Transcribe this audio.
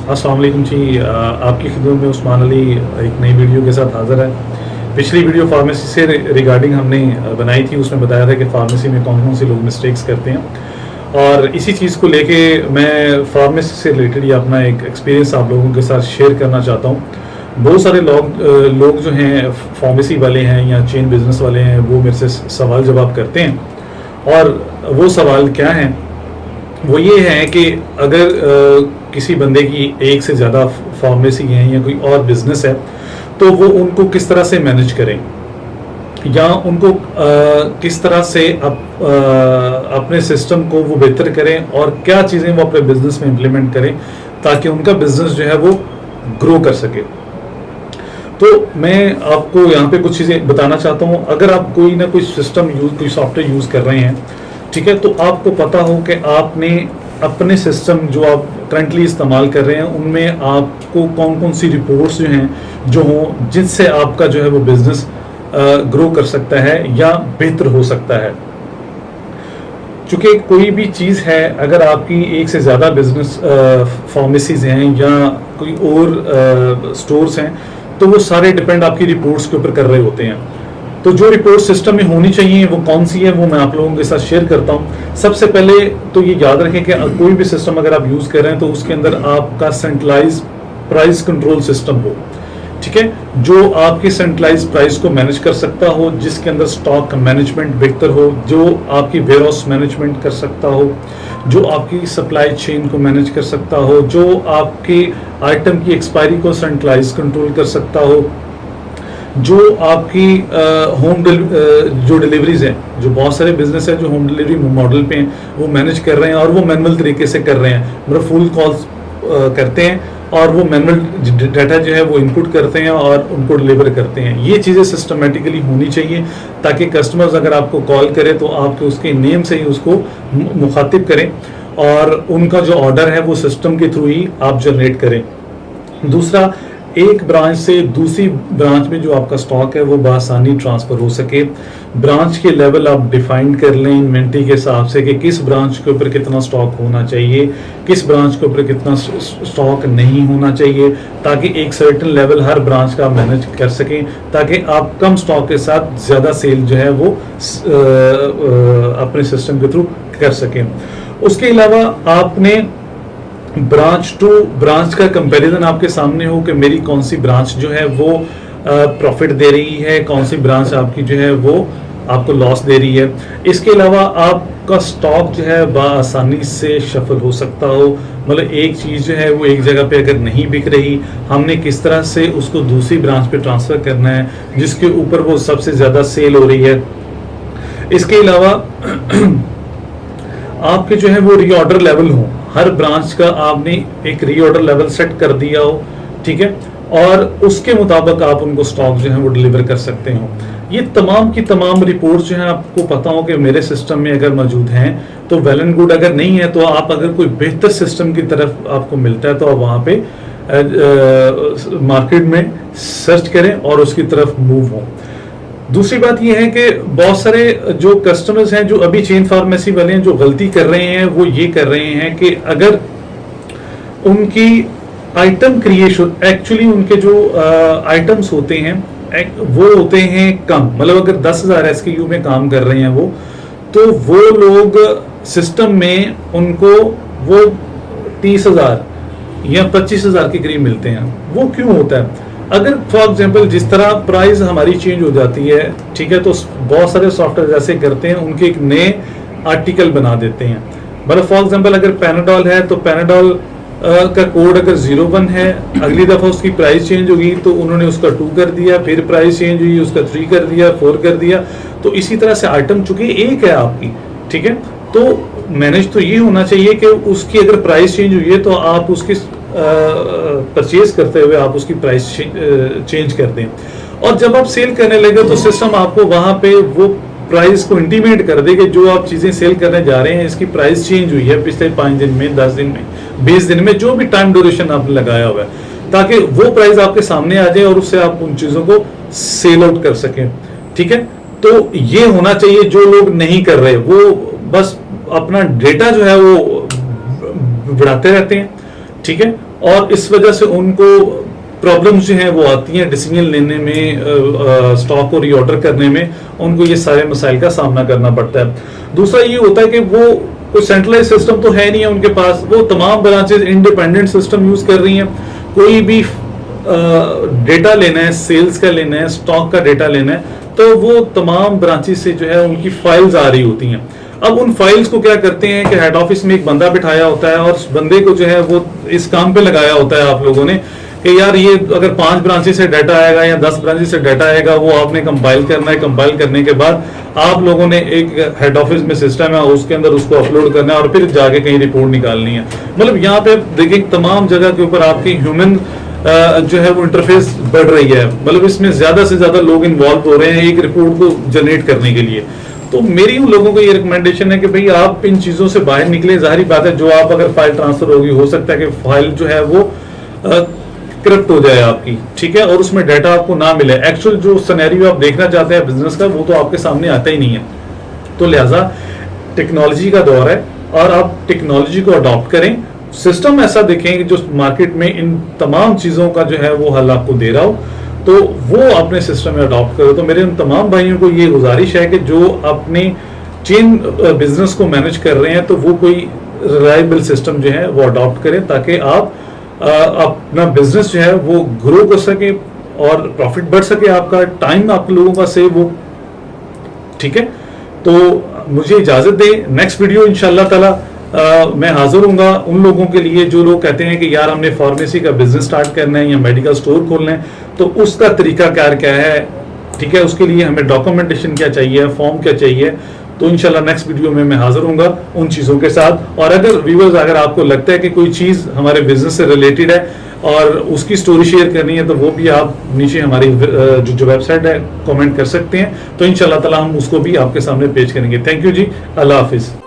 अस्सलाम वालेकुम जी। आपकी खिदमत में उस्मान अली एक नई वीडियो के साथ हाज़िर है। पिछली वीडियो फार्मेसी से रिगार्डिंग हमने बनाई थी, उसमें बताया था कि फार्मेसी में कौन कौन से लोग मिस्टेक्स करते हैं, और इसी चीज़ को लेके मैं फार्मेसी से रिलेटेड या अपना एक एक्सपीरियंस आप लोगों के साथ शेयर करना चाहता हूँ। बहुत सारे लोग जो हैं फार्मेसी वाले हैं या चेन बिज़नेस वाले हैं, वो मेरे से सवाल जवाब करते हैं, और वो सवाल क्या हैं, वो ये है कि अगर किसी बंदे की एक से ज़्यादा फार्मेसी है या कोई और बिजनेस है, तो वो उनको किस तरह से मैनेज करें, या उनको किस तरह से अपने सिस्टम को वो बेहतर करें, और क्या चीज़ें वो अपने बिजनेस में इम्प्लीमेंट करें ताकि उनका बिजनेस जो है वो ग्रो कर सके। तो मैं आपको यहाँ पे कुछ चीज़ें बताना चाहता हूँ। अगर आप कोई ना कोई सिस्टम कोई सॉफ्टवेयर यूज़ कर रहे हैं, ठीक है, तो आपको पता हो कि आपने अपने सिस्टम जो आप करंटली इस्तेमाल कर रहे हैं उनमें आपको कौन कौन सी रिपोर्ट्स जो हैं जो हों जिनसे आपका जो है वो बिज़नेस ग्रो कर सकता है या बेहतर हो सकता है। चूँकि कोई भी चीज़ है, अगर आपकी एक से ज़्यादा बिजनेस फार्मेसीज हैं या कोई और स्टोर्स हैं, तो वो सारे डिपेंड आपकी रिपोर्ट्स के ऊपर कर रहे होते हैं। तो जो रिपोर्ट सिस्टम में होनी चाहिए वो कौन सी है, वो मैं आप लोगों के साथ शेयर करता हूँ। सबसे पहले तो ये याद रखें कि कोई भी सिस्टम अगर आप यूज़ कर रहे हैं तो उसके अंदर आपका सेंट्रलाइज प्राइस कंट्रोल सिस्टम हो, ठीक है, जो आपकी सेंट्रलाइज प्राइस को मैनेज कर सकता हो, जिसके अंदर स्टॉक मैनेजमेंट बेहतर हो, जो आपकी वेयरहाउस मैनेजमेंट कर सकता हो, जो आपकी सप्लाई चेन को मैनेज कर सकता हो, जो आपके आइटम की एक्सपायरी को सेंट्रलाइज कंट्रोल कर सकता हो, जो आपकी जो डिलीवरीज हैं, जो बहुत सारे बिजनेस है जो होम डिलीवरी मॉडल पे हैं, वो मैनेज कर रहे हैं और वो मैनुअल तरीके से कर रहे हैं, मतलब फुल कॉल्स करते हैं और वो मैनुअल डाटा जो है वो इनपुट करते हैं और उनको डिलीवर करते हैं। ये चीज़ें सिस्टमेटिकली होनी चाहिए ताकि कस्टमर्स अगर आपको कॉल करें तो आपके उसके नेम से ही उसको मुखातिब करें और उनका जो ऑर्डर है वो सिस्टम के थ्रू ही आप जनरेट करें। दूसरा, एक ब्रांच से दूसरी ब्रांच में जो आपका स्टॉक है वो बआसानी ट्रांसफ़र हो सके। ब्रांच के लेवल आप डिफाइन कर लें इन्वेंट्री के हिसाब से कि किस ब्रांच के ऊपर कितना स्टॉक होना चाहिए, किस ब्रांच के ऊपर कितना स्टॉक नहीं होना चाहिए, ताकि एक सर्टेन लेवल हर ब्रांच का मैनेज कर सकें, ताकि आप कम स्टॉक के साथ ज़्यादा सेल जो है वो अपने सिस्टम के थ्रू कर सकें। उसके अलावा आपने ब्रांच टू ब्रांच का कंपैरिजन आपके सामने हो कि मेरी कौन सी ब्रांच जो है वो प्रॉफिट दे रही है, कौन सी ब्रांच आपकी जो है वो आपको लॉस दे रही है। इसके अलावा आपका स्टॉक जो है बआसानी से शफल हो सकता हो, मतलब एक चीज़ जो है वो एक जगह पे अगर नहीं बिक रही, हमने किस तरह से उसको दूसरी ब्रांच पे ट्रांसफ़र करना है जिसके ऊपर वो सबसे ज़्यादा सेल हो रही है। इसके अलावा आपके जो है वो रीऑर्डर लेवल हो, हर ब्रांच का आपने एक रीऑर्डर लेवल सेट कर दिया हो, ठीक है, और उसके मुताबिक आप उनको स्टॉक जो है वो डिलीवर कर सकते हो। ये तमाम की तमाम रिपोर्ट्स जो है आपको पता हो कि मेरे सिस्टम में अगर मौजूद हैं तो वेल एंड गुड, अगर नहीं है तो आप अगर कोई बेहतर सिस्टम की तरफ आपको मिलता है तो आप वहाँ पे मार्केट में सर्च करें और उसकी तरफ मूव हों। दूसरी बात यह है कि बहुत सारे जो कस्टमर्स हैं जो अभी चेन फार्मेसी वाले हैं जो गलती कर रहे हैं वो ये कर रहे हैं कि अगर उनकी आइटम क्रिएशन, एक्चुअली उनके जो आइटम्स होते हैं वो होते हैं कम, मतलब अगर 10,000 SKU में काम कर रहे हैं वो, तो वो लोग सिस्टम में उनको वो 30,000 या 25,000 के करीब मिलते हैं। वो क्यों होता है? अगर फॉर एग्जांपल जिस तरह प्राइस हमारी चेंज हो जाती है, ठीक है, तो बहुत सारे सॉफ्टवेयर ऐसे करते हैं, उनके एक नए आर्टिकल बना देते हैं। मतलब फॉर एग्जांपल अगर पैनाडॉल है तो पैनाडॉल का कोड अगर 01 है, अगली दफ़ा उसकी प्राइस चेंज होगी तो उन्होंने उसका 2 कर दिया, फिर प्राइस चेंज हुई उसका 3 कर दिया, 4 कर दिया। तो इसी तरह से आइटम चूंकि एक है आपकी, ठीक है, तो मैनेज तो ये होना चाहिए कि उसकी अगर प्राइस चेंज हुई है तो आप उसकी परचेज करते हुए आप उसकी प्राइस चेंज कर दें, और जब आप सेल करने लगे तो सिस्टम आपको वहाँ पे वो प्राइस को इंटीमेट कर दे कि जो आप चीज़ें सेल करने जा रहे हैं इसकी प्राइस चेंज हुई है पिछले 5 दिन में, 10 दिन में, 20 दिन में, जो भी टाइम ड्यूरेशन आपने लगाया हुआ है, ताकि वो प्राइस आपके सामने आ जाए और उससे आप उन चीज़ों को सेल आउट कर सकें, ठीक है। तो ये होना चाहिए। जो लोग नहीं कर रहे वो बस अपना डेटा जो है वो बढ़ाते रहते हैं, ठीक है, और इस वजह से उनको प्रॉब्लम्स जो हैं वो आती हैं डिसीजन लेने में, स्टॉक को रीऑर्डर करने में, उनको ये सारे मसाइल का सामना करना पड़ता है। दूसरा ये होता है कि वो कोई सेंट्रलाइज सिस्टम तो है नहीं है उनके पास, वो तमाम ब्रांचेस इंडिपेंडेंट सिस्टम यूज कर रही हैं। कोई भी डेटा लेना है, सेल्स का लेना है, स्टॉक का डेटा लेना है, तो वो तमाम ब्रांचेस से जो है उनकी फाइल्स आ रही होती हैं। अब उन फाइल्स को क्या करते हैं कि हेड ऑफिस में एक बंदा बिठाया होता है और उस बंदे को जो है वो इस काम पे लगाया होता है आप लोगों ने कि यार ये अगर 5 ब्रांचेस से डाटा आएगा या 10 ब्रांचेस से डाटा आएगा, वो आपने कंपाइल करना है। कंपाइल करने के बाद आप लोगों ने एक हेड ऑफिस में सिस्टम है, उसके अंदर उसको अपलोड करना है और फिर जाके कहीं रिपोर्ट निकालनी है। मतलब यहाँ पे देखिए तमाम जगह के ऊपर आपकी ह्यूमन जो है वो इंटरफेस बढ़ रही है। मतलब इसमें ज्यादा से ज्यादा लोग इन्वॉल्व हो रहे हैं एक रिपोर्ट को जनरेट करने के लिए। तो मेरी उन लोगों को ये रिकमेंडेशन है कि भाई आप इन चीजों से बाहर निकले। जाहिर बात है, जो आप अगर फाइल ट्रांसफर होगी, हो सकता है कि फाइल जो है वो करप्ट हो जाए आपकी, ठीक है, और उसमें डाटा आपको ना मिले। एक्चुअल जो सिनेरियो आप देखना चाहते हैं बिजनेस का, वो तो आपके सामने आता ही नहीं है। तो लिहाजा टेक्नोलॉजी का दौर है और आप टेक्नोलॉजी को अडॉप्ट करें। सिस्टम ऐसा देखें कि जो मार्केट में इन तमाम चीजों का जो है वो हल आपको दे रहा हो, तो वो अपने सिस्टम में अडॉप्ट करो। तो मेरे उन तमाम भाइयों को ये गुजारिश है कि जो अपने चेन बिजनेस को मैनेज कर रहे हैं, तो वो कोई रिलायबल सिस्टम जो है वो अडॉप्ट करें, ताकि आप अपना बिजनेस जो है वो ग्रो कर सके और प्रॉफिट बढ़ सके, आपका टाइम आप लोगों का सेव हो, ठीक है। तो मुझे इजाजत दे, नेक्स्ट वीडियो इंशाल्लाह ताला मैं हाजिर हूँगा उन लोगों के लिए जो लोग कहते हैं कि यार हमने फार्मेसी का बिजनेस स्टार्ट करना है या मेडिकल स्टोर खोलना है, तो उसका तरीका कार क्या है, ठीक है, उसके लिए हमें डॉक्यूमेंटेशन क्या चाहिए, फॉर्म क्या चाहिए। तो इंशाल्लाह नेक्स्ट वीडियो में मैं हाजिर हूँगा उन चीज़ों के साथ। और अगर व्यूअर्स, अगर आपको लगता है कि कोई चीज़ हमारे बिजनेस से रिलेटेड है और उसकी स्टोरी शेयर करनी है, तो वो भी आप नीचे हमारी जो वेबसाइट है कमेंट कर सकते हैं। तो इंशाल्लाह ताला हम उसको भी आपके सामने पेश करेंगे। थैंक यू जी, अल्लाह हाफिज़।